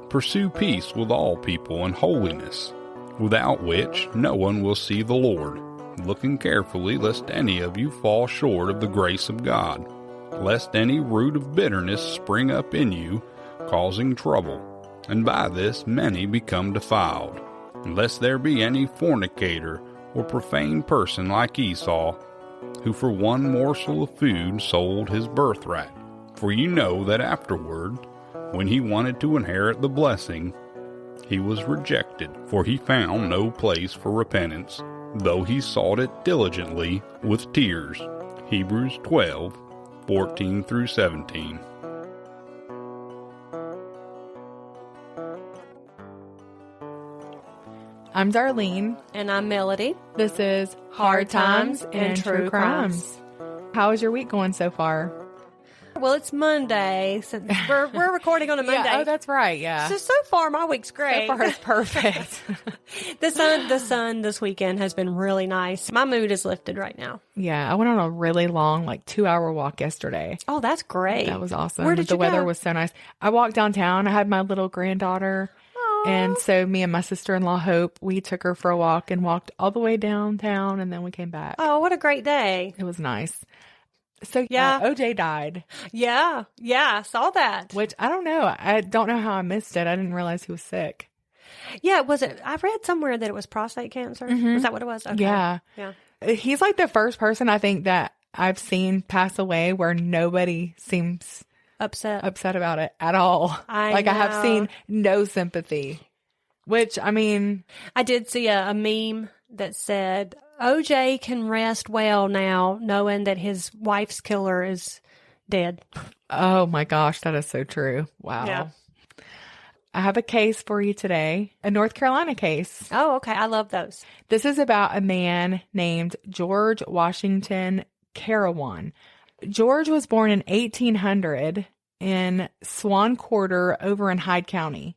Pursue peace with all people and holiness, without which no one will see the Lord, looking carefully lest any of you fall short of the grace of God, lest any root of bitterness spring up in you, causing trouble, and by this many become defiled, lest there be any fornicator or profane person like Esau, who for one morsel of food sold his birthright. For you know that afterward, when he wanted to inherit the blessing, he was rejected, for he found no place for repentance, though he sought it diligently with tears. Hebrews 12:14 through 17. I'm Darlene. And I'm Melody. This is Hard Times and True Crimes. How is your week going so far? Well, it's Monday, since we're recording on a Monday. Yeah, oh, that's right, yeah. So far, my week's great. So far, it's perfect. The sun this weekend has been really nice. My mood is lifted right now. Yeah, I went on a really long, 2-hour walk yesterday. Oh, that's great. That was awesome. Where did the you weather go? was so nice. I walked downtown. I had my little granddaughter. Aww. And so me and my sister-in-law, Hope, we took her for a walk and walked all the way downtown, and then we came back. Oh, what a great day. It was nice. So, Yeah. OJ died. Yeah, I saw that. Which, I don't know. I don't know how I missed it. I didn't realize he was sick. Yeah, was it? I read somewhere that it was prostate cancer. Mhm. Was that what it was? Okay. Yeah. He's like the first person I think that I've seen pass away where nobody seems Upset about it at all. I have know. seen no sympathy, which, I mean, I did see a meme that said, OJ can rest well now knowing that his wife's killer is dead. oh my gosh, that is so true. Wow. Yeah. I have a case for you today, a North Carolina case. Oh, okay. I love those. This is about a man named George Washington Carawan. George was born in 1800 in Swan Quarter over in Hyde County.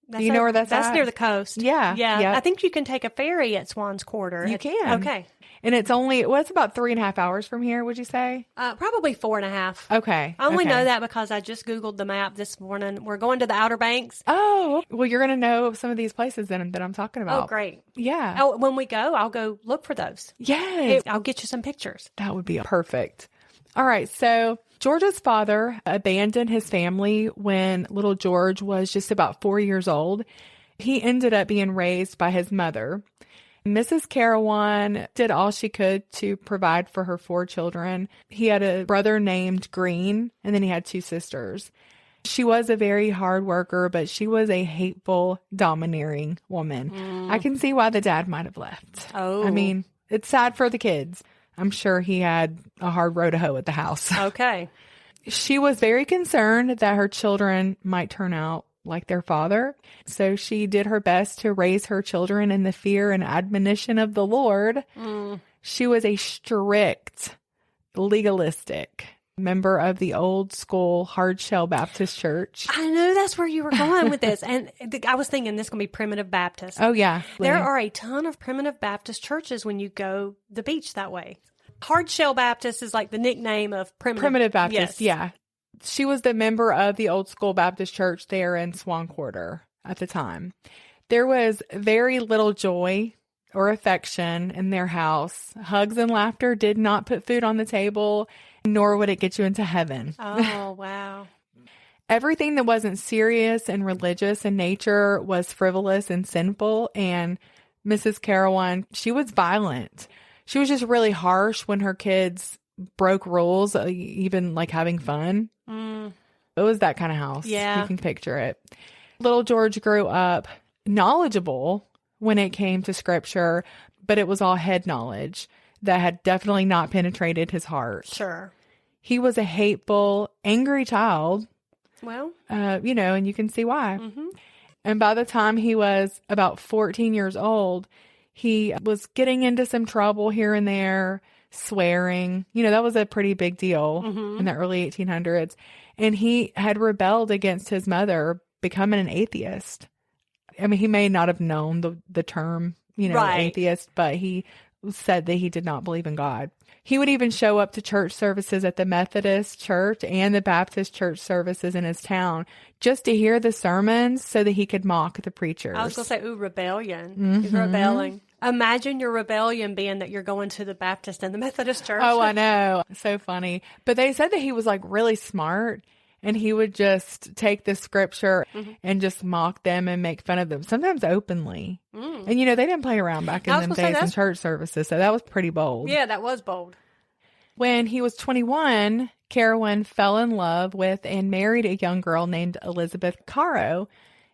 Do you know where that's at? That's near the coast. Yeah. Yeah. I think you can take a ferry at Swan's Quarter. You can. Okay. And it's about 3.5 hours from here, would you say? Probably 4.5. Okay. I only okay. know that because I just Googled the map this morning. We're going to the Outer Banks. Oh, well, you're going to know some of these places then that I'm talking about. Oh, great. Yeah. Oh, when we go, I'll go look for those. Yes. I'll get you some pictures. That would be perfect. All right. So George's father abandoned his family when little George was just about 4 years old. He ended up being raised by his mother. Mrs. Carawan did all she could to provide for her 4 children. He had a brother named Green, and then he had 2 sisters. She was a very hard worker, but she was a hateful, domineering woman. I can see why the dad might have left. Oh. I mean, it's sad for the kids. I'm sure he had a hard row to hoe at the house. Okay. She was very concerned that her children might turn out like their father. So she did her best to raise her children in the fear and admonition of the Lord. She was a strict, legalistic member of the old school hard shell Baptist church. I knew that's where you were going with this. And I was thinking this is going to be primitive Baptist. Oh, yeah. There are a ton of primitive Baptist churches when you go the beach that way. Hard shell Baptist is like the nickname of primitive Baptist. Yes. Yeah. She was the member of the old school Baptist church there in Swan Quarter at the time. There was very little joy or affection in their house. Hugs and laughter did not put food on the table, nor would it get you into heaven. Oh, wow. Everything that wasn't serious and religious in nature was frivolous and sinful. And Mrs. Carawan, she was violent. She was just really harsh when her kids broke rules, even like having fun. It was that kind of house. Yeah. You can picture it. Little George grew up knowledgeable when it came to scripture, but it was all head knowledge that had definitely not penetrated his heart. Sure. He was a hateful, angry child. Well, and you can see why. mm-hmm. And by the time he was about 14 years old, he was getting into some trouble here and there, swearing. That was a pretty big deal in the early 1800s. And he had rebelled against his mother, becoming an atheist. I mean, he may not have known the term, Right. atheist, but he said that he did not believe in God. He would even show up to church services at the Methodist church and the Baptist church services in his town just to hear the sermons so that he could mock the preachers. I was going to say, rebellion. He's rebelling. Imagine your rebellion being that you're going to the Baptist and the Methodist church. Oh, I know. So funny. But they said that he was like really smart, and he would just take the scripture and just mock them and make fun of them, sometimes openly. And, they didn't play around back in them days in church services, so that was pretty bold. Yeah, that was bold. When he was 21, Carawan fell in love with and married a young girl named Elizabeth Caro,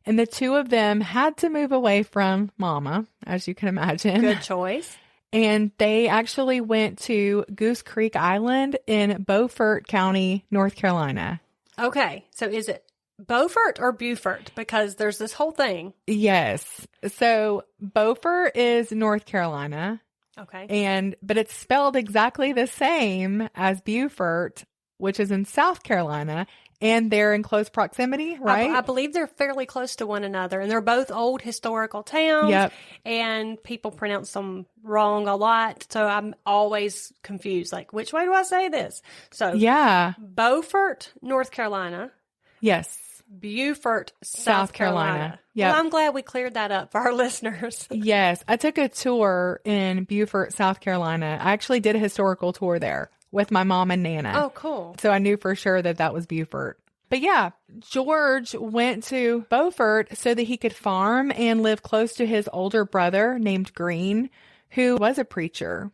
and the two of them had to move away from Mama, as you can imagine. Good choice. And they actually went to Goose Creek Island in Beaufort County, North Carolina. Okay, so is it Beaufort or Beaufort? Because there's this whole thing. Yes. So Beaufort is North Carolina. Okay. But it's spelled exactly the same as Beaufort, which is in South Carolina, and they're in close proximity, right? I believe they're fairly close to one another, and they're both old historical towns. Yep. And people pronounce them wrong a lot, so I'm always confused. Like, which way do I say this? So, yeah, Beaufort, North Carolina. Yes. Beaufort, South Carolina. Yep. Well, I'm glad we cleared that up for our listeners. Yes. I took a tour in Beaufort, South Carolina. I actually did a historical tour there with my mom and Nana. Oh, cool. So I knew for sure that was Beaufort. But yeah, George went to Beaufort so that he could farm and live close to his older brother named Green, who was a preacher.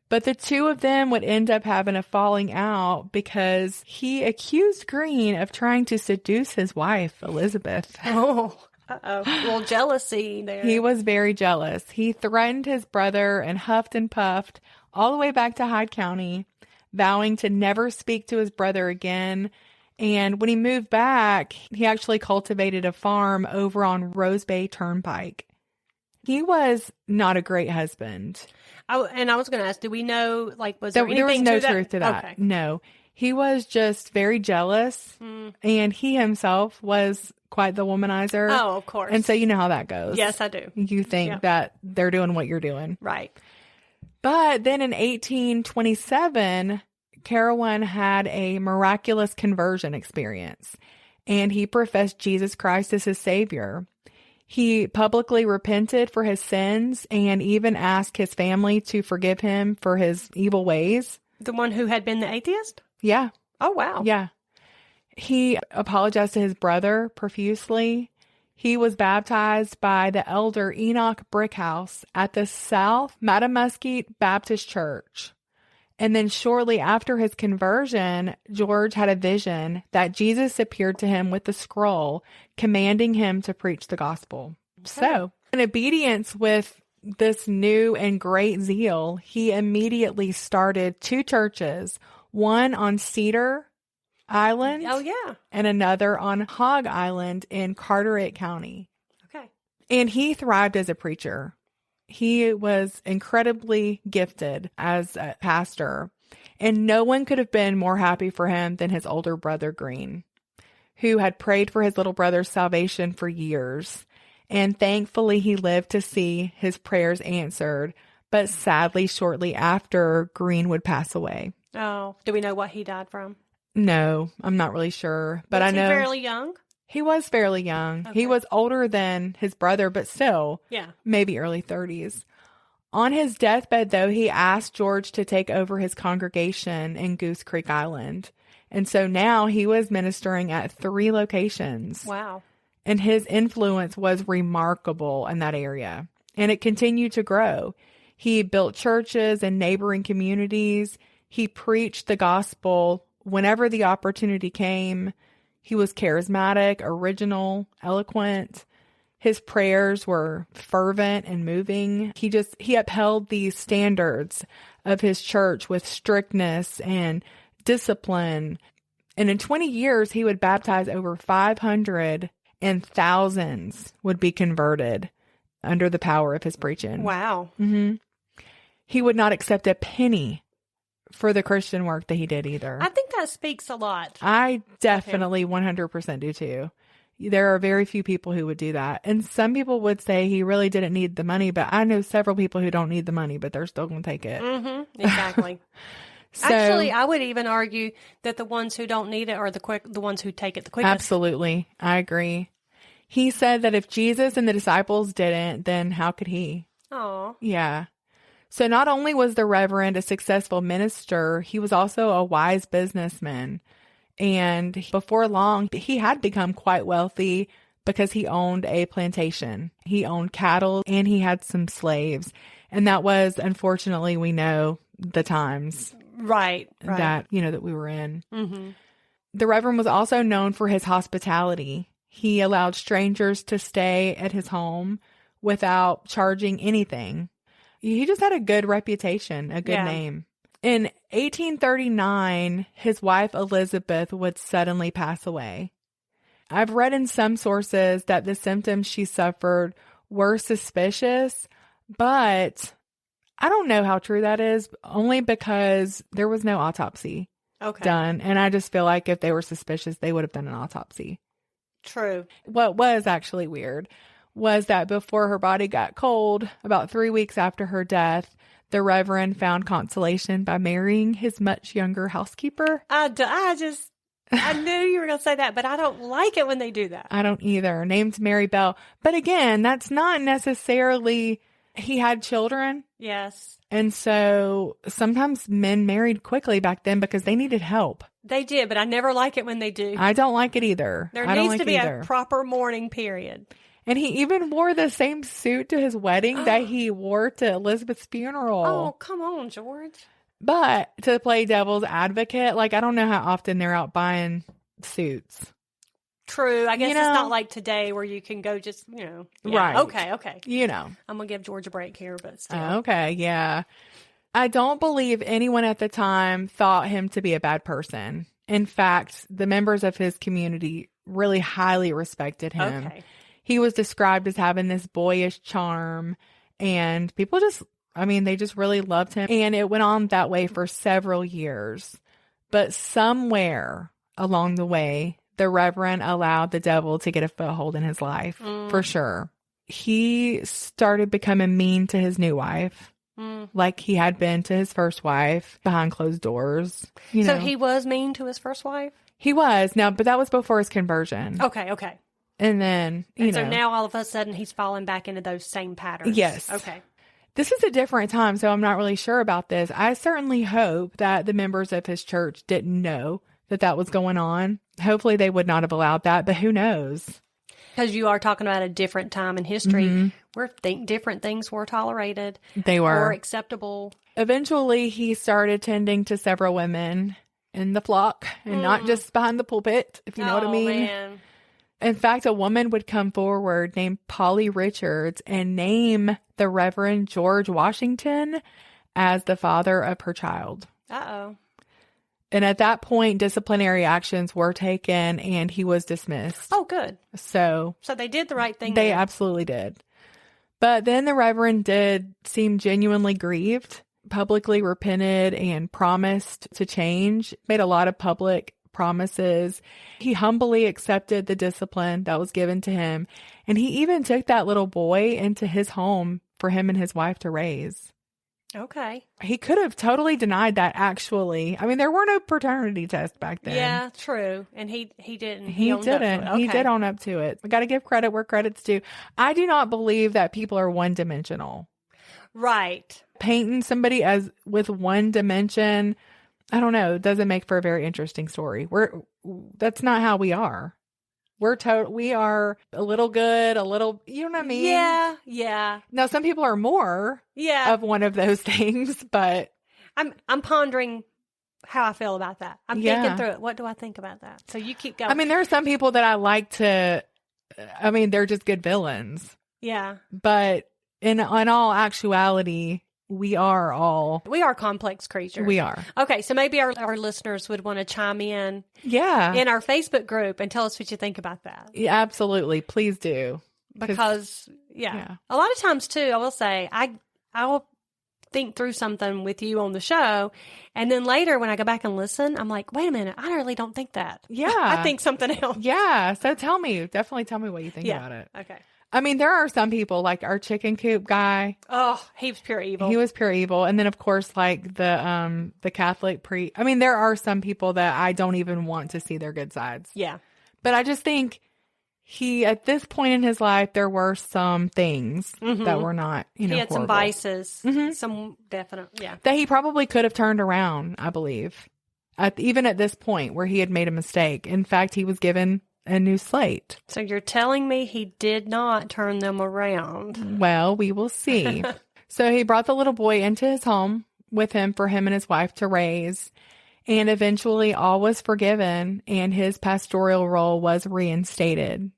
But the two of them would end up having a falling out because he accused Green of trying to seduce his wife, Elizabeth. Oh, uh-oh. A little jealousy there. He was very jealous. He threatened his brother and huffed and puffed all the way back to Hyde County, vowing to never speak to his brother again. And when he moved back, he actually cultivated a farm over on Rose Bay Turnpike. He was not a great husband. Oh, and I was going to ask, do we know, like, was there was anything no to truth to that. Okay. No. He was just very jealous, and he himself was quite the womanizer. Oh, of course. And so you know how that goes. Yes, I do. You think that they're doing what you're doing. Right. But then in 1827, Carawan had a miraculous conversion experience, and he professed Jesus Christ as his savior. He publicly repented for his sins and even asked his family to forgive him for his evil ways. The one who had been the atheist? Yeah. Oh, wow. Yeah. He apologized to his brother profusely. He was baptized by the elder Enoch Brickhouse at the South Matamusket Baptist Church. And then shortly after his conversion, George had a vision that Jesus appeared to him with a scroll, commanding him to preach the gospel. Okay. So, in obedience with this new and great zeal, he immediately started two churches, one on Cedar Island. Oh, yeah. And another on Hog Island in Carteret County. Okay. And he thrived as a preacher. He was incredibly gifted as a pastor, and no one could have been more happy for him than his older brother, Green, who had prayed for his little brother's salvation for years. And thankfully, he lived to see his prayers answered. But sadly, shortly after, Green would pass away. Oh, do we know what he died from? No, I'm not really sure. But I know he fairly young? He was fairly young. Okay. He was older than his brother, but still, maybe early 30s. On his deathbed, though, he asked George to take over his congregation in Goose Creek Island. And so now he was ministering at 3 locations. Wow. And his influence was remarkable in that area. And it continued to grow. He built churches in neighboring communities. He preached the gospel whenever the opportunity came. He was charismatic, original, eloquent. His prayers were fervent and moving. He upheld these standards of his church with strictness and discipline. And in 20 years, he would baptize over 500, and thousands would be converted under the power of his preaching. Wow. Mm-hmm. He would not accept a penny for the Christian work that he did either. I think that speaks a lot. I definitely 100% do too. There are very few people who would do that. And some people would say he really didn't need the money, but I know several people who don't need the money, but they're still going to take it. Mm-hmm. Exactly. So, actually, I would even argue that the ones who don't need it are the ones who take it the quickest. Absolutely. I agree. He said that if Jesus and the disciples didn't, then how could he? Oh. Yeah. So not only was the Reverend a successful minister, he was also a wise businessman. And before long, he had become quite wealthy because he owned a plantation. He owned cattle and he had some slaves. And that was, unfortunately, we know the times right. that, that we were in. Mm-hmm. The Reverend was also known for his hospitality. He allowed strangers to stay at his home without charging anything. He just had a good reputation, a good name. In 1839, his wife Elizabeth would suddenly pass away. I've read in some sources that the symptoms she suffered were suspicious, but I don't know how true that is, only because there was no autopsy done. And I just feel like if they were suspicious, they would have done an autopsy. True. What was actually weird was that before her body got cold, about 3 weeks after her death, the Reverend found consolation by marrying his much younger housekeeper. I knew you were going to say that, but I don't like it when they do that. I don't either. Named Mary Bell. But again, that's not necessarily, he had children. Yes. And so sometimes men married quickly back then because they needed help. They did, but I never like it when they do. I don't like it either. There needs to be a proper mourning period. And he even wore the same suit to his wedding that he wore to Elizabeth's funeral. Oh, come on, George. But to play devil's advocate, I don't know how often they're out buying suits. True. I guess it's not like today where you can go just, Yeah. Right. Okay. I'm going to give George a break here, but still. Okay, yeah. I don't believe anyone at the time thought him to be a bad person. In fact, the members of his community really highly respected him. Okay. He was described as having this boyish charm, and people they just really loved him. And it went on that way for several years. But somewhere along the way, the Reverend allowed the devil to get a foothold in his life, for sure. He started becoming mean to his new wife, like he had been to his first wife, behind closed doors. So he was mean to his first wife? He was. Now, but that was before his conversion. Okay. And then, so now all of a sudden he's fallen back into those same patterns. Yes. Okay. This is a different time, so I'm not really sure about this. I certainly hope that the members of his church didn't know that was going on. Hopefully they would not have allowed that, but who knows? Because you are talking about a different time in history where different things were tolerated. They were. Or acceptable. Eventually, he started tending to several women in the flock and not just behind the pulpit, if you know what I mean. Man. In fact, a woman would come forward named Polly Richards and name the Reverend George Washington as the father of her child. Uh-oh. And at that point, disciplinary actions were taken and he was dismissed. Oh, good. So they did the right thing. They absolutely did. But then the Reverend did seem genuinely grieved, publicly repented, and promised to change, made a lot of public promises. He humbly accepted the discipline that was given to him. And he even took that little boy into his home for him and his wife to raise. Okay. He could have totally denied that, actually. I mean, there were no paternity tests back then. Yeah, true. And he didn't. He didn't. Okay. He did own up to it. We got to give credit where credit's due. I do not believe that people are one-dimensional. Right. Painting somebody as with one dimension, I don't know, doesn't make for a very interesting story. That's not how we are. We are a little good, a little, you know what I mean? Yeah. Now, some people are more of one of those things, but I'm pondering how I feel about that. I'm thinking through it. What do I think about that? So you keep going. I mean, there are some people that I like to, they're just good villains. Yeah. But in all actuality, we are complex creatures. We are. Okay, so maybe our listeners would want to chime in. Yeah. In our Facebook group and tell us what you think about that. Yeah, absolutely. Please do. Because, a lot of times too, I will say, think through something with you on the show. And then later when I go back and listen, I'm like, wait a minute, I really don't think that. Yeah. I think something else. Yeah. So definitely tell me what you think about it. Okay. I mean, there are some people like our chicken coop guy. Oh, he was pure evil. He was pure evil. And then of course, like the Catholic priest. I mean, there are some people that I don't even want to see their good sides. Yeah. But I just think at this point in his life, there were some things that were not, he had horrible. some vices, some definite, that he probably could have turned around, I believe, even at this point where he had made a mistake. In fact, he was given a new slate. So you're telling me he did not turn them around? Well, we will see. So he brought the little boy into his home with him for him and his wife to raise. And eventually all was forgiven and his pastoral role was reinstated.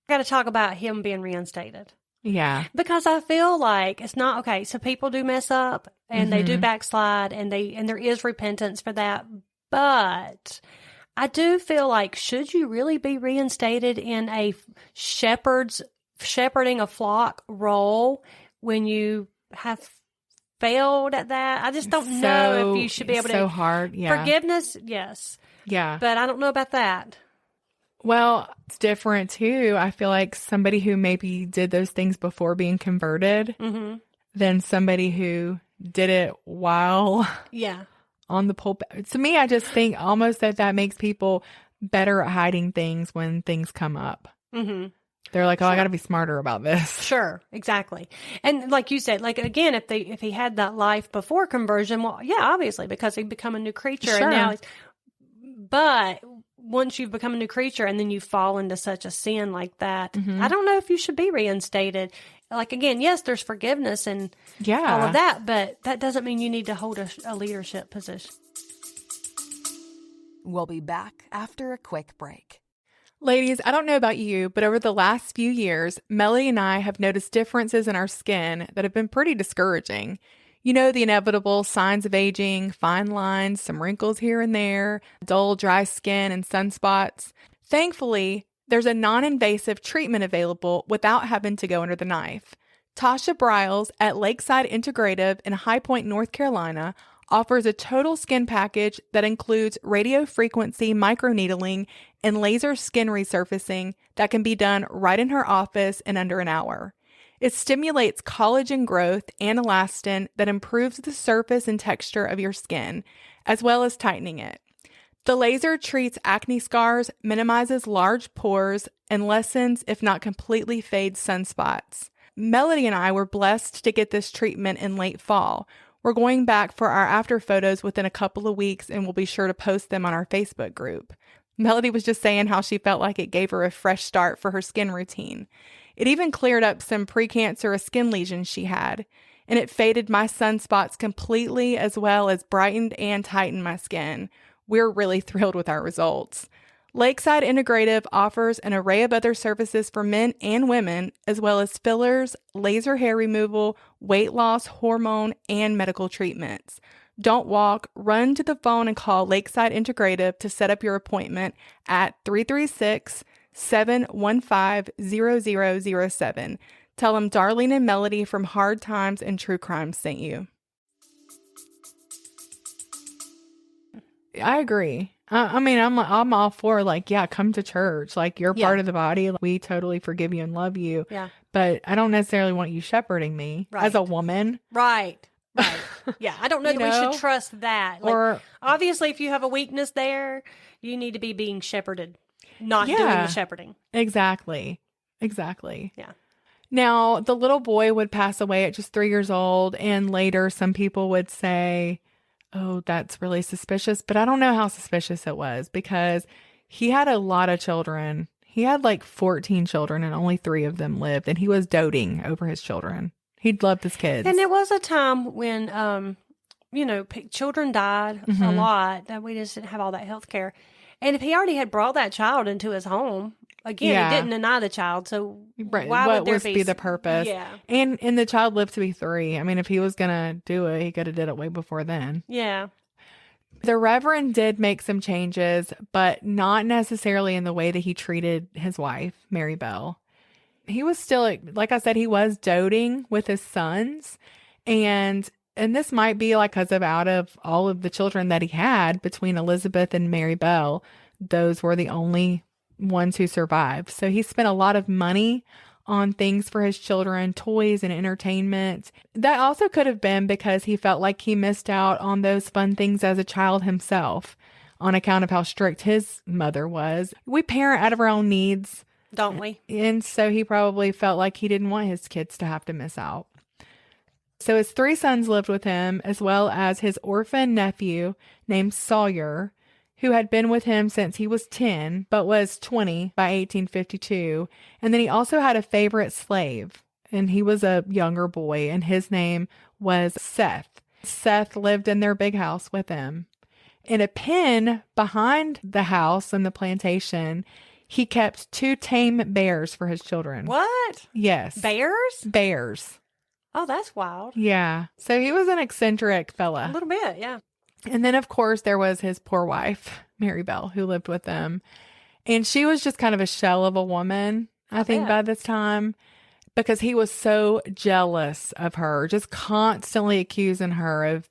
I got to talk about him being reinstated. Yeah. Because I feel like it's not okay. So people do mess up and they do backslide and there is repentance for that. But I do feel like, should you really be reinstated in a shepherding a flock role when you have failed at that? I just don't know if you should be able to. So hard. Yeah. Forgiveness, yes. Yeah. But I don't know about that. Well, it's different too. I feel like somebody who maybe did those things before being converted than somebody who did it while on the pulpit. To me, I just think almost that makes people better at hiding things when things come up. Mm-hmm. They're like, I got to be smarter about this. Sure, exactly. And like you said, like again, if he had that life before conversion, well, yeah, obviously, because he'd become a new creature. Sure. And now but once you've become a new creature and then you fall into such a sin like that, I don't know if you should be reinstated. Like, again, yes, there's forgiveness and all of that, but that doesn't mean you need to hold a leadership position. We'll be back after a quick break. Ladies, I don't know about you, but over the last few years, Melody and I have noticed differences in our skin that have been pretty discouraging. You know, the inevitable signs of aging, fine lines, some wrinkles here and there, dull, dry skin, and sunspots. Thankfully, there's a non-invasive treatment available without having to go under the knife. Tasha Briles at Lakeside Integrative in High Point, North Carolina, offers a total skin package that includes radio frequency microneedling and laser skin resurfacing that can be done right in her office in under an hour. It stimulates collagen growth and elastin that improves the surface and texture of your skin, as well as tightening it. The laser treats acne scars, minimizes large pores, and lessens, if not completely fades, sunspots. Melody and I were blessed to get this treatment in late fall. We're going back for our after photos within a couple of weeks, and we'll be sure to post them on our Facebook group. Melody was just saying how she felt like it gave her a fresh start for her skin routine. It even cleared up some precancerous skin lesions she had, and it faded my sunspots completely as well as brightened and tightened my skin. We're really thrilled with our results. Lakeside Integrative offers an array of other services for men and women, as well as fillers, laser hair removal, weight loss, hormone, and medical treatments. Don't walk, run to the phone and call Lakeside Integrative to set up your appointment at 336-715-0007. Tell them Darlene and Melody from Hard Times and True Crime sent you. I agree. I mean, I'm all for come to church. Like, you're part of the body. We totally forgive you and love you. Yeah. But I don't necessarily want you shepherding me as a woman. Right. Right. Yeah. I don't know that we should trust that. Or obviously, if you have a weakness there, you need to be being shepherded, not doing the shepherding. Exactly. Exactly. Yeah. Now, the little boy would pass away at just 3 years old. And later, some people would say, oh, that's really suspicious. But I don't know how suspicious it was because he had a lot of children. He had 14 children and only 3 of them lived. And he was doting over his children. He loved his kids. And there was a time when, children died a lot, that we just didn't have all that health care. And if he already had brought that child into his home, again, he didn't deny the child. So why would there be the purpose? Yeah. And the child lived to be 3. I mean, if he was going to do it, he could have did it way before then. Yeah. The Reverend did make some changes, but not necessarily in the way that he treated his wife, Mary Bell. He was still, like I said, he was doting with his sons. And And this might be like because of out of all of the children that he had between Elizabeth and Mary Bell, those were the only ones who survived. So he spent a lot of money on things for his children, toys and entertainment. That also could have been because he felt like he missed out on those fun things as a child himself on account of how strict his mother was. We parent out of our own needs, don't we? And so he probably felt like he didn't want his kids to have to miss out. So his 3 sons lived with him, as well as his orphan nephew named Sawyer, who had been with him since he was 10, but was 20 by 1852. And then he also had a favorite slave, and he was a younger boy, and his name was Seth. Seth lived in their big house with him. In a pen behind the house and the plantation, he kept 2 tame bears for his children. What? Yes. Bears? Bears. Oh, that's wild. Yeah. So he was an eccentric fella. A little bit, yeah. And then, of course, there was his poor wife, Mary Bell, who lived with them. And she was just kind of a shell of a woman, I think, by this time, because he was so jealous of her, just constantly accusing her of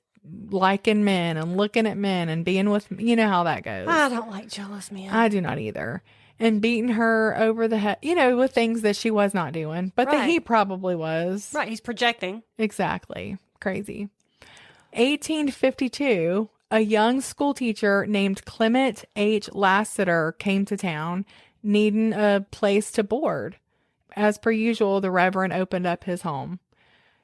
liking men and looking at men and being with, you know how that goes. I don't like jealous men. I do not either. And beating her over the head, you know, with things that she was not doing, but that he probably was. Right, he's projecting. Exactly. Crazy. 1852, a young school teacher named Clement H. Lassiter came to town needing a place to board. As per usual, the Reverend opened up his home.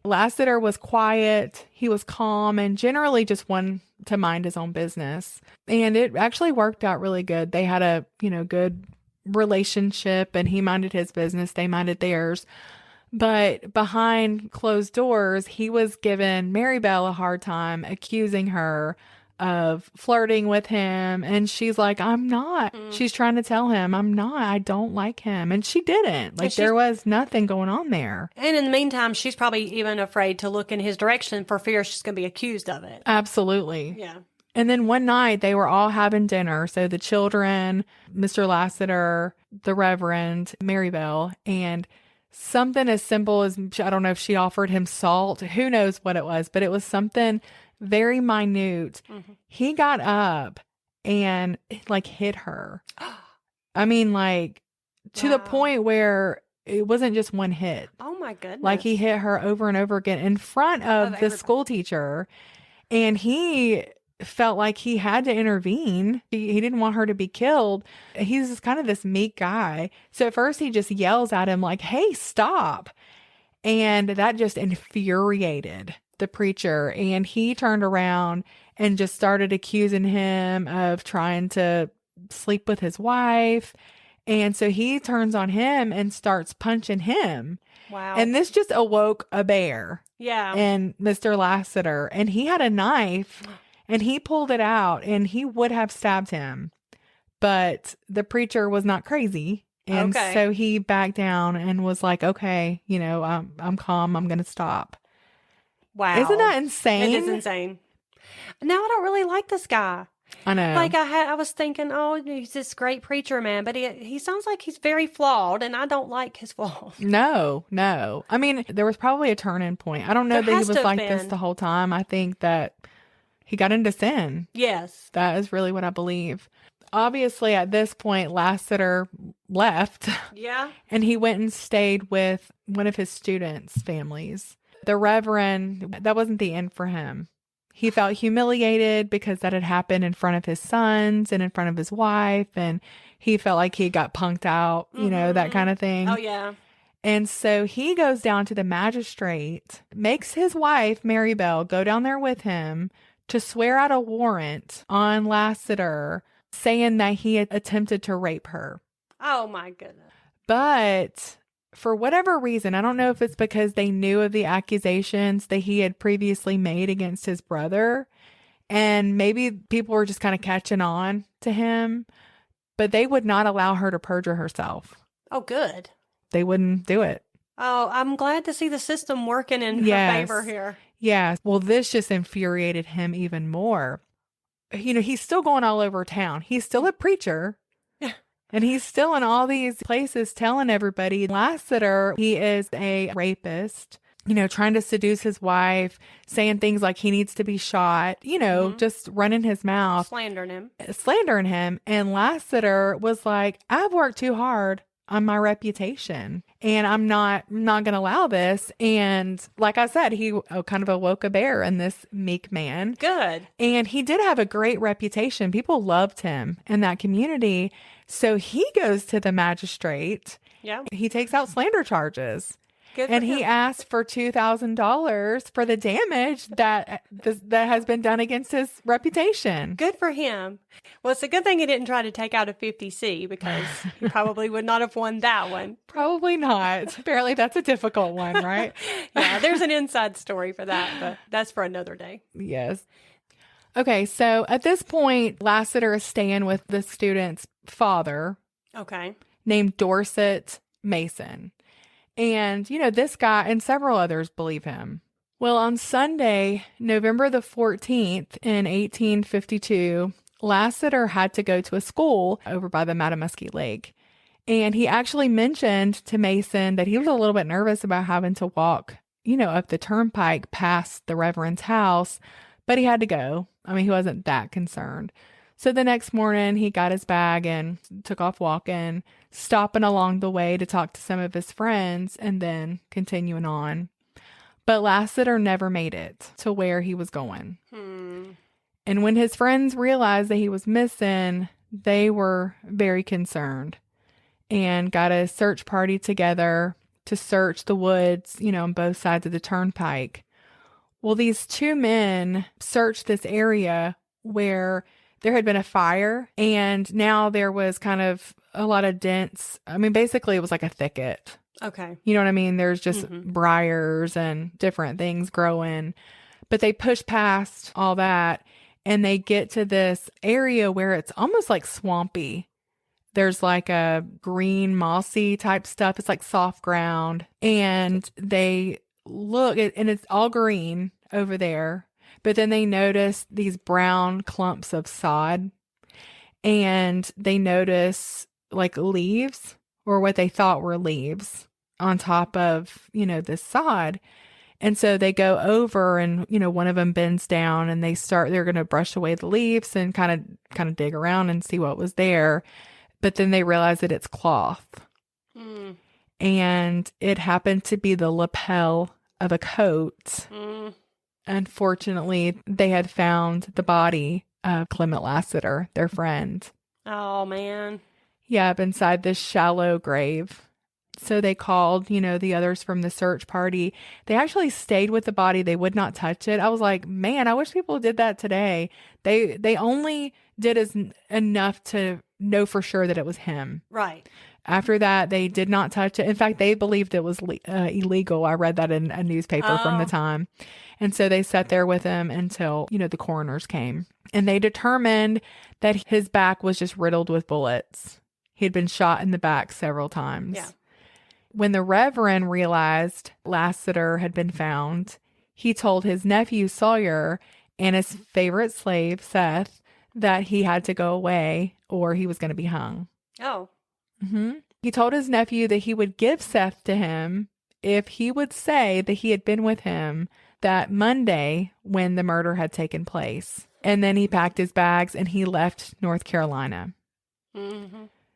Lassiter was quiet, he was calm, and generally just wanted to mind his own business. And it actually worked out really good. They had a, good relationship, and he minded his business, they minded theirs. But behind closed doors, he was giving Mary Bell a hard time, accusing her of flirting with him. And she's like, I'm not. She's trying to tell him, I'm not. I don't like him. And she didn't. Like, there was nothing going on there. And in the meantime, she's probably even afraid to look in his direction for fear she's going to be accused of it. Absolutely. Yeah. And then one night they were all having dinner. So the children, Mr. Lassiter, the Reverend, Mary Bell, and something as simple as, I don't know if she offered him salt, who knows what it was, but it was something very minute. Mm-hmm. He got up and hit her. I mean, to the point where it wasn't just one hit. Oh my goodness. Like, he hit her over and over again in front of the school teacher. And he felt like he had to intervene. He didn't want her to be killed. He's just kind of this meek guy. So at first he just yells at him like, hey, stop. And that just infuriated the preacher. And he turned around and just started accusing him of trying to sleep with his wife. And so he turns on him and starts punching him. Wow. And this just awoke a bear. Yeah. And Mr. Lassiter. And he had a knife. And he pulled it out, and he would have stabbed him. But the preacher was not crazy. And so he backed down and was like, okay, I'm calm. I'm going to stop. Wow. Isn't that insane? It is insane. Now I don't really like this guy. I know. I was thinking, oh, he's this great preacher, man. But he sounds like he's very flawed, and I don't like his flaws. No. I mean, there was probably a turning point. I don't know that he was like this the whole time. I think that he got into sin. Yes. That is really what I believe. Obviously, at this point, Lassiter left. Yeah. And he went and stayed with one of his students' families. The Reverend, that wasn't the end for him. He felt humiliated because that had happened in front of his sons and in front of his wife. And he felt like he got punked out, that kind of thing. Oh, yeah. And so he goes down to the magistrate, makes his wife, Mary Bell, go down there with him to swear out a warrant on Lassiter, saying that he had attempted to rape her. Oh, my goodness. But for whatever reason, I don't know if it's because they knew of the accusations that he had previously made against his brother, and maybe people were just kind of catching on to him, but they would not allow her to perjure herself. Oh, good. They wouldn't do it. Oh, I'm glad to see the system working in her favor here. Yeah. Well, this just infuriated him even more. He's still going all over town. He's still a preacher. And he's still in all these places telling everybody, Lassiter, he is a rapist. trying to seduce his wife, saying things like he needs to be shot, just running his mouth. Slandering him. And Lassiter was like, I've worked too hard on my reputation and I'm not going to allow this. And like I said, he kind of awoke a bear in this meek man. Good. And he did have a great reputation. People loved him in that community. So he goes to the magistrate. Yeah. He takes out slander charges. And he asked for $2,000 for the damage that has been done against his reputation. Good for him. Well, it's a good thing he didn't try to take out a 50C because he probably would not have won that one. Probably not. Apparently that's a difficult one, right? Yeah, there's an inside story for that, but that's for another day. Yes. Okay, so at this point, Lassiter is staying with the student's father. Okay. Named Dorset Mason. And, this guy and several others believe him. Well, on Sunday, November the 14th in 1852, Lassiter had to go to a school over by the Matamuskie Lake. And he actually mentioned to Mason that he was a little bit nervous about having to walk, up the turnpike past the Reverend's house, but he had to go. I mean, he wasn't that concerned. So the next morning, he got his bag and took off walking, stopping along the way to talk to some of his friends and then continuing on. But Lassiter never made it to where he was going. And when his friends realized that he was missing, they were very concerned and got a search party together to search the woods, on both sides of the turnpike. Well, these two men searched this area where there had been a fire, and now there was kind of a lot of basically it was like a thicket. Okay. You know what I mean? There's just briars and different things growing. But they push past all that, and they get to this area where it's almost like swampy. There's like a green, mossy type stuff. It's like soft ground. And they look, and it's all green over there. But then they notice these brown clumps of sod, and they notice like leaves, or what they thought were leaves, on top of, this sod. And so they go over and, one of them bends down and they're going to brush away the leaves and kind of dig around and see what was there. But then they realize that it's cloth. And it happened to be the lapel of a coat. Unfortunately, they had found the body of Clement Lassiter, their friend. Oh, man. Yeah, inside this shallow grave. So they called, the others from the search party. They actually stayed with the body. They would not touch it. I was like, man, I wish people did that today. They only did enough to know for sure that it was him. Right. After that, they did not touch it. In fact, they believed it was illegal. I read that in a newspaper from the time. And so they sat there with him until, the coroners came. And they determined that his back was just riddled with bullets. He had been shot in the back several times. Yeah. When the Reverend realized Lassiter had been found, he told his nephew Sawyer and his favorite slave, Seth, that he had to go away or he was going to be hung. Oh. He told his nephew that he would give Seth to him if he would say that he had been with him that Monday when the murder had taken place. And then he packed his bags and he left North Carolina.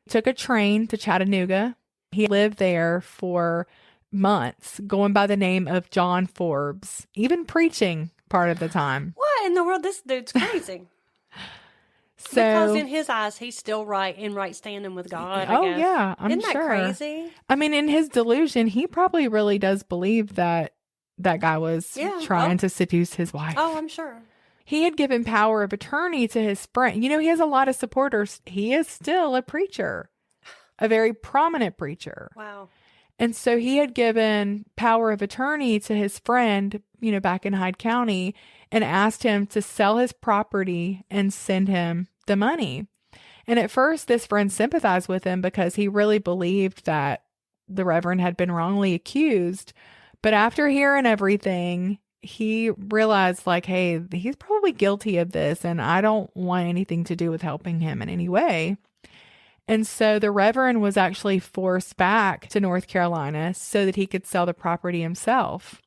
Took a train to Chattanooga. He lived there for months, going by the name of John Forbes, even preaching part of the time. What in the world? This dude's crazy. Because in his eyes, he's still right standing with God. I guess. Yeah, I'm Isn't sure. That crazy? I mean, in his delusion, he probably really does believe that guy was trying to seduce his wife. Oh, I'm sure. He had given power of attorney to his friend. He has a lot of supporters. He is still a preacher, a very prominent preacher. Wow. And so he had given power of attorney to his friend, back in Hyde County, and asked him to sell his property and send him the money. And at first, this friend sympathized with him because he really believed that the Reverend had been wrongly accused. But after hearing everything, he realized, like, hey, he's probably guilty of this, and I don't want anything to do with helping him in any way. And so the Reverend was actually forced back to North Carolina so that he could sell the property himself.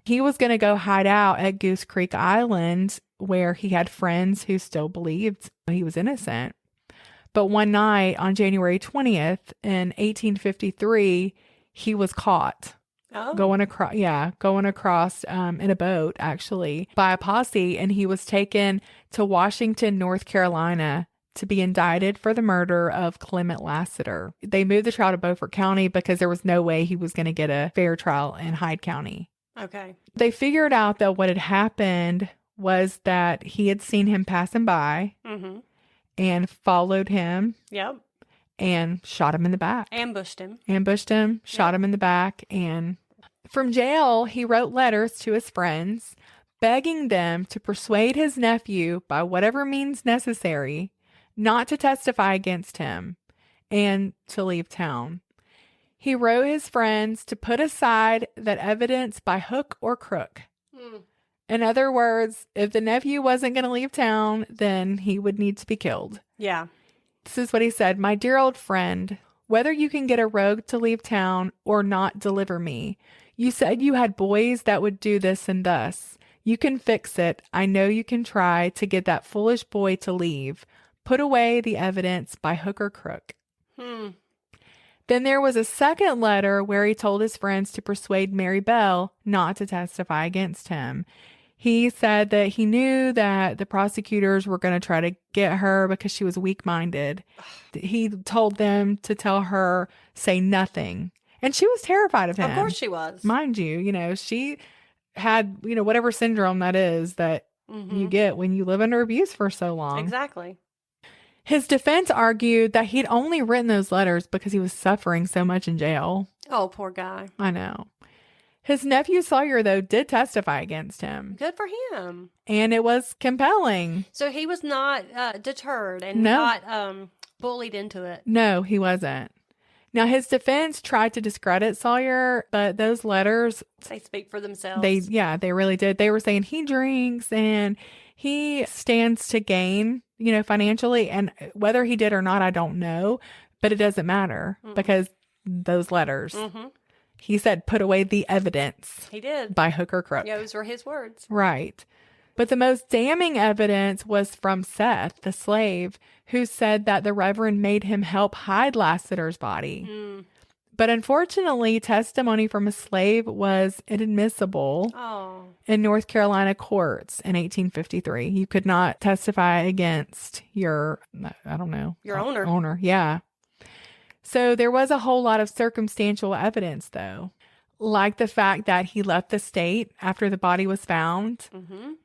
He was going to go hide out at Goose Creek Island, where he had friends who still believed he was innocent. But one night on January 20th in 1853, he was caught. Oh. Going across in a boat, actually, by a posse, and he was taken to Washington, North Carolina, to be indicted for the murder of Clement Lassiter. They moved the trial to Beaufort County because there was no way he was going to get a fair trial in Hyde County. Okay. They figured out that what had happened was that he had seen him passing by and followed him. Yep. And shot him in the back. Ambushed him, shot him in the back. And from jail, he wrote letters to his friends, begging them to persuade his nephew, by whatever means necessary, not to testify against him and to leave town. He wrote his friends to put aside that evidence by hook or crook. In other words, if the nephew wasn't going to leave town, then he would need to be killed. Yeah. This is what he said. My dear old friend, whether you can get a rogue to leave town or not deliver me, you said you had boys that would do this and thus. You can fix it. I know you can try to get that foolish boy to leave. Put away the evidence by hook or crook. Then there was a second letter where he told his friends to persuade Mary Bell not to testify against him. He said that he knew that the prosecutors were going to try to get her because she was weak-minded. He told them to tell her, say nothing. And she was terrified of him. Of course she was. Mind you, she had, whatever syndrome that is that you get when you live under abuse for so long. Exactly. His defense argued that he'd only written those letters because he was suffering so much in jail. Oh, poor guy. I know. His nephew Sawyer, though, did testify against him. Good for him. And it was compelling. So he was not deterred and not bullied into it. No, he wasn't. Now, his defense tried to discredit Sawyer, but those letters... They speak for themselves. They really did. They were saying he drinks and he stands to gain, financially. And whether he did or not, I don't know. But it doesn't matter because those letters... He said, put away the evidence. He did. By hook or crook. Yeah, those were his words. Right. But the most damning evidence was from Seth, the slave, who said that the Reverend made him help hide Lassiter's body. But unfortunately, testimony from a slave was inadmissible in North Carolina courts in 1853. You could not testify against your owner. Owner, yeah. So there was a whole lot of circumstantial evidence, though, like the fact that he left the state after the body was found.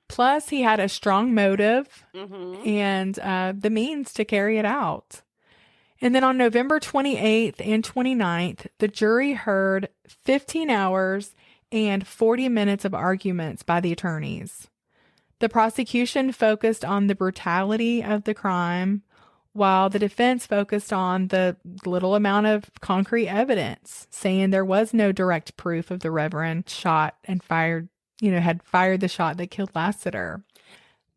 Plus, he had a strong motive and the means to carry it out. And then on November 28th and 29th, the jury heard 15 hours and 40 minutes of arguments by the attorneys. The prosecution focused on the brutality of the crime, while the defense focused on the little amount of concrete evidence, saying there was no direct proof of the Reverend shot and had fired the shot that killed Lassiter.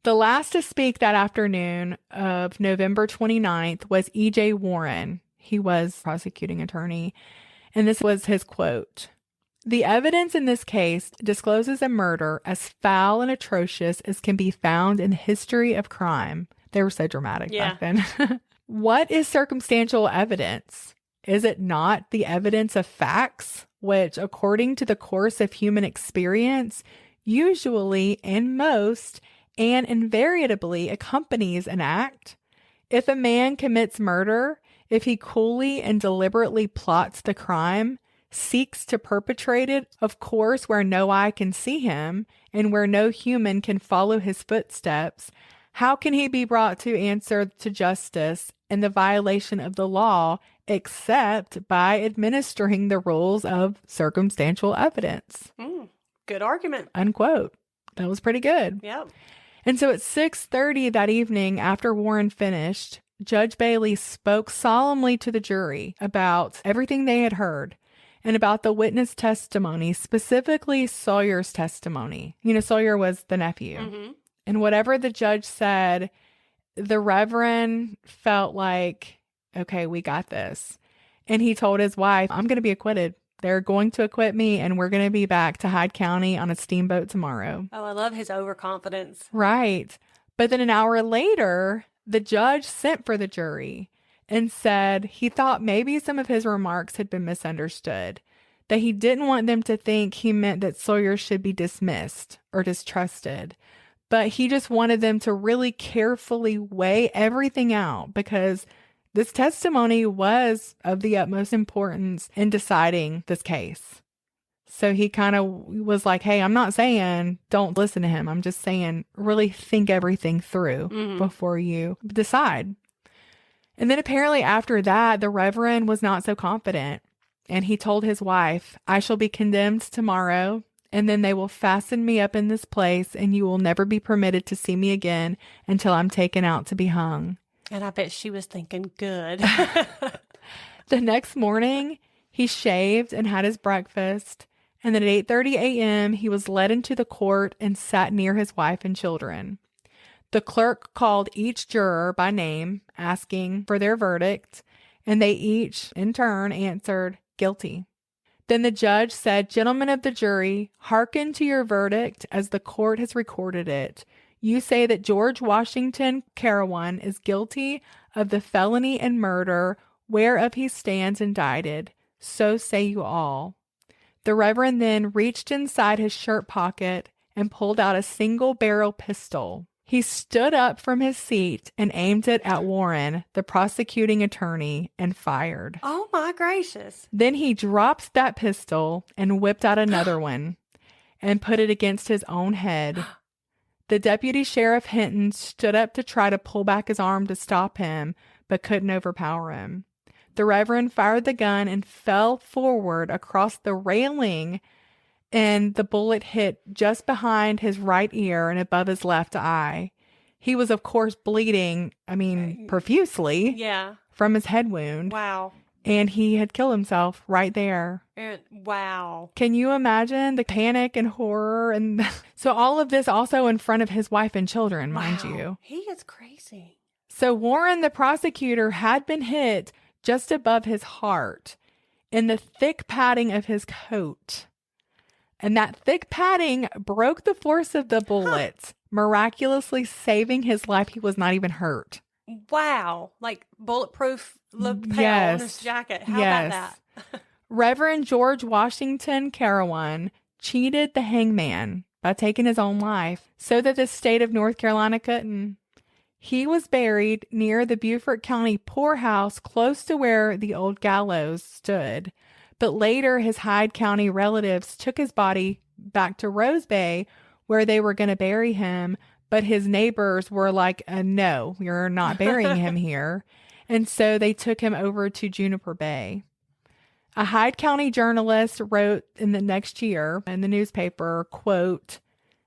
The last to speak that afternoon of November 29th was E.J. Warren. He was prosecuting attorney, and this was his quote. The evidence in this case discloses a murder as foul and atrocious as can be found in the history of crime. They were so dramatic back then. What is circumstantial evidence? Is it not the evidence of facts, which, according to the course of human experience, usually and most and invariably accompanies an act? If a man commits murder, if he coolly and deliberately plots the crime, seeks to perpetrate it, of course, where no eye can see him and where no human can follow his footsteps, how can he be brought to answer to justice in the violation of the law except by administering the rules of circumstantial evidence? Good argument. Unquote. That was pretty good. Yep. And so at 6:30 that evening, after Warren finished, Judge Bailey spoke solemnly to the jury about everything they had heard and about the witness testimony, specifically Sawyer's testimony. Sawyer was the nephew. And whatever the judge said, the Reverend felt like, okay, we got this. And he told his wife, I'm going to be acquitted. They're going to acquit me, and we're going to be back to Hyde County on a steamboat tomorrow. Oh, I love his overconfidence. Right. But then an hour later, the judge sent for the jury and said he thought maybe some of his remarks had been misunderstood, that he didn't want them to think he meant that Sawyer should be dismissed or distrusted. But he just wanted them to really carefully weigh everything out because this testimony was of the utmost importance in deciding this case. So he kind of was like, hey, I'm not saying don't listen to him. I'm just saying really think everything through before you decide. And then apparently after that, the Reverend was not so confident. And he told his wife, I shall be condemned tomorrow, and then they will fasten me up in this place, and you will never be permitted to see me again until I'm taken out to be hung. And I bet she was thinking, good. The next morning, he shaved and had his breakfast, and then at 8:30 a.m., he was led into the court and sat near his wife and children. The clerk called each juror by name, asking for their verdict, and they each, in turn, answered, guilty. Then the judge said, Gentlemen of the jury, hearken to your verdict as the court has recorded it. You say that George Washington Carawan is guilty of the felony and murder whereof he stands indicted. So say you all. The Reverend then reached inside his shirt pocket and pulled out a single-barrel pistol. He stood up from his seat and aimed it at Warren, the prosecuting attorney, and fired. Oh, my gracious. Then he dropped that pistol and whipped out another one and put it against his own head. The deputy sheriff Hinton stood up to try to pull back his arm to stop him, but couldn't overpower him. The Reverend fired the gun and fell forward across the railing, and the bullet hit just behind his right ear and above his left eye. He was, of course, bleeding, profusely from his head wound. Wow. And he had killed himself right there. Wow. Can you imagine the panic and horror? And so all of this also in front of his wife and children, mind you. He is crazy. So Warren, the prosecutor, had been hit just above his heart in the thick padding of his coat. And that thick padding broke the force of the bullets, miraculously saving his life. He was not even hurt. Wow. Like bulletproof lapel on his jacket. How about that? Reverend George Washington Carawan cheated the hangman by taking his own life so that the state of North Carolina couldn't. He was buried near the Beaufort County poorhouse close to where the old gallows stood. But later, his Hyde County relatives took his body back to Rose Bay, where they were going to bury him. But his neighbors were like, no, you're not burying him here. And so they took him over to Juniper Bay. A Hyde County journalist wrote in the next year in the newspaper, quote,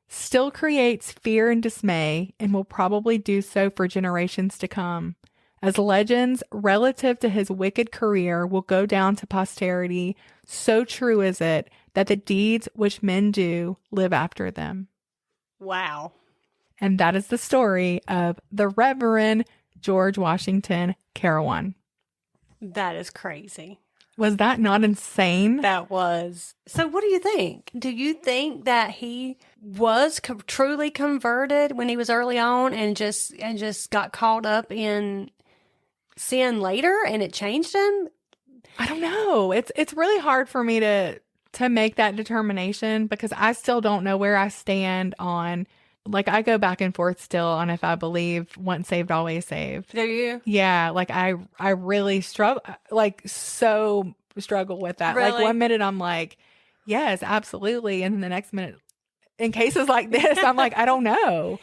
still creates fear and dismay and will probably do so for generations to come. As legends relative to his wicked career will go down to posterity, so true is it that the deeds which men do live after them. Wow. And that is the story of the Reverend George Washington Carawan. That is crazy. Was that not insane? That was. So what do you think? Do you think that he was truly converted when he was early on and just got caught up in sin later and it changed him? I don't know. It's really hard for me to make that determination because I still don't know where I stand on, like, I go back and forth still on if I believe once saved, always saved. Do you? Yeah. Like I really struggle with that. Really? Like one minute I'm like, yes, absolutely. And then the next minute in cases like this, I'm like, I don't know,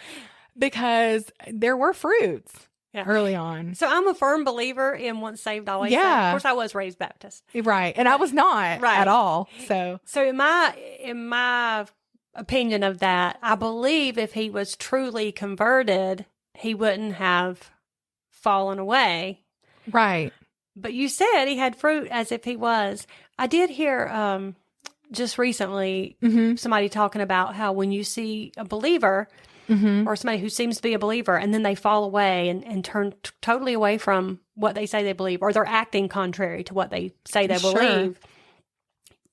because there were fruits. Yeah. Early on. So I'm a firm believer in once saved, always saved. Of course, I was raised Baptist. Right. And I was not at all. So in my opinion of that, I believe if he was truly converted, he wouldn't have fallen away. Right. But you said he had fruit as if he was. I did hear just recently somebody talking about how when you see a believer or somebody who seems to be a believer and then they fall away and turn totally away from what they say they believe, or they're acting contrary to what they say they believe,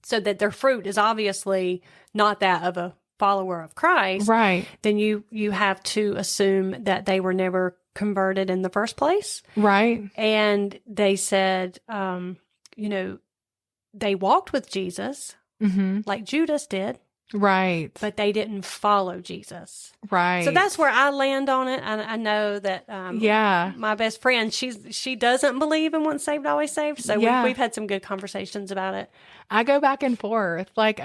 so that their fruit is obviously not that of a follower of Christ, right, then you have to assume that they were never converted in the first place. Right. And they said, they walked with Jesus like Judas did. Right. But they didn't follow Jesus. Right. So that's where I land on it. I know that my best friend, she doesn't believe in once saved, always saved. So we've had some good conversations about it. I go back and forth. Like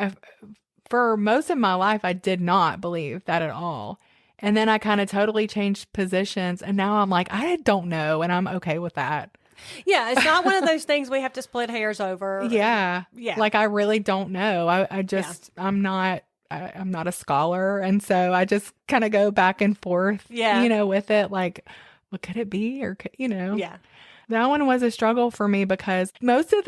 for most of my life, I did not believe that at all. And then I kind of totally changed positions. And now I'm like, I don't know. And I'm okay with that. Yeah. It's not one of those things we have to split hairs over. Yeah. Like, I really don't know. I'm not a scholar. And so I just kind of go back and forth, with it. Like, what could it be? Or, Yeah. That one was a struggle for me because most of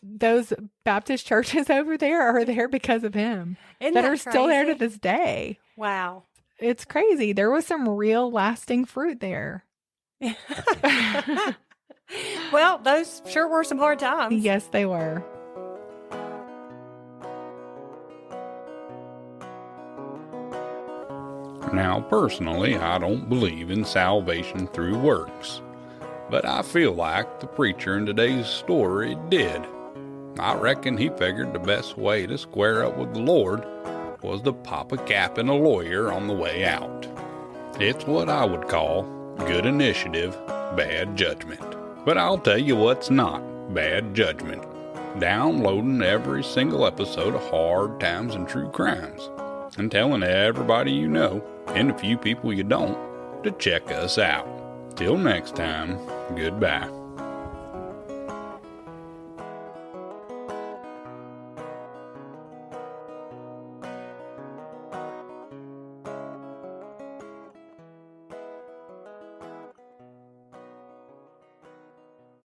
those Baptist churches over there are there because of him. That are still there to this day. Wow. It's crazy. There was some real lasting fruit there. Well, those sure were some hard times. Yes, they were. Now, personally, I don't believe in salvation through works, but I feel like the preacher in today's story did. I reckon he figured the best way to square up with the Lord was to pop a cap in a lawyer on the way out. It's what I would call good initiative, bad judgment. But I'll tell you what's not bad judgment. Downloading every single episode of Hard Times and True Crimes, and telling everybody you know, and a few people you don't, to check us out. Till next time, goodbye.